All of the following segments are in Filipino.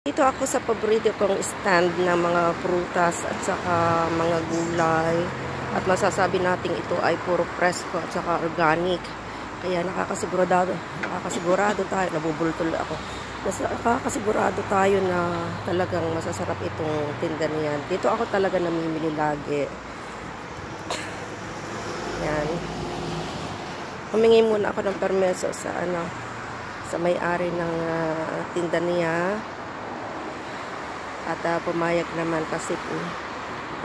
Dito ako sa paborito kong stand ng mga prutas at saka mga gulay. At masasabi natin ito ay puro presko at saka organic. Kaya nakakasigurado tayo, nabubultol ako. Nakakasigurado tayo na talagang masasarap itong tinda niyan. Dito ako talaga namimili lagi. Yan. Humingi muna ako ng permeso sa may-ari ng tinda niya. At pumayag naman kasi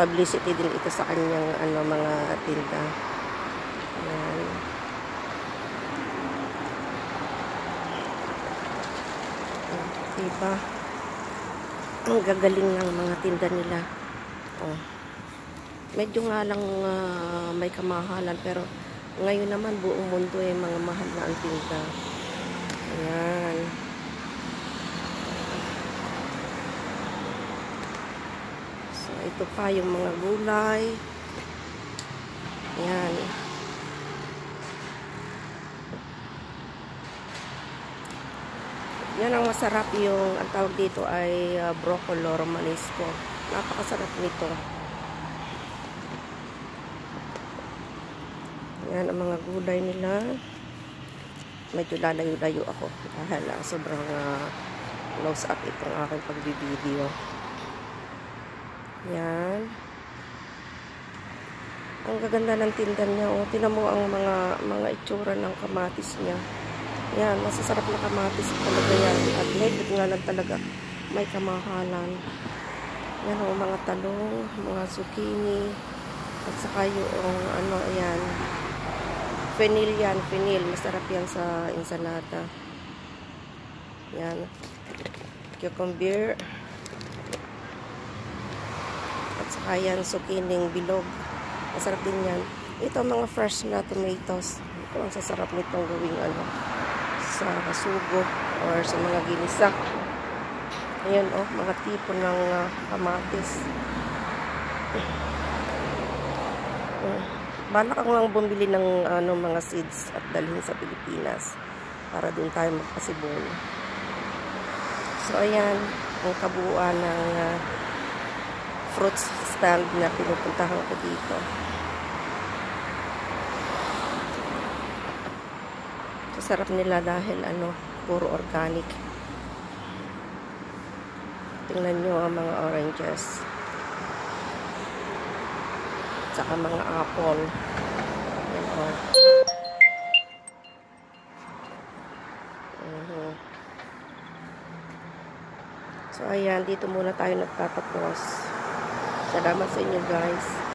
publicity din ito sa kanyang mga tinda. Ayan. Diba? Ang gagaling ng mga tinda nila. Oh. Medyo nga lang may kamahalan, pero ngayon naman buong mundo ay mga mahal na ang tinda. Ayan. Ito pa yung mga gulay. Ayan. Yan ang masarap yung, ang tawag dito ay broccoli romanesco. Napakasarap nito. Yan ang mga gulay nila. Medyo lalayo-layo ako dahil sobrang close up itong aking pagbibideo. Yan. Ang gaganda ng tinda niya. O, tinan mo ang mga itsura ng kamatis niya. Yan, masasarap na kamatis talaga yan. At medyo nga lang talaga may kamahalan. Yan o, mga talong, mga zucchini. At saka yung ayan. Fennel yan, fennel. Masarap yan sa ensalada. Yan. Cucumber. At saka yan, zucchini bilog. Masarap din yan. Ito mga fresh na tomatoes. Ito ang sasarap nitong gawing sa kasugo or sa mga ginisa. Ayan mga tipo ng kamatis. Balak ako lang bumili ng mga seeds at dalhin sa Pilipinas para doon tayo magpasibol. So ayan, ang kabuuan ng fruits stand na pinupuntahan ko dito. Sarap nila dahil puro organic. Tingnan nyo ang mga oranges. Tsaka mga apple. Ayan o. So ayan, dito muna tayo nagtatapos. Salamat sa inyo guys.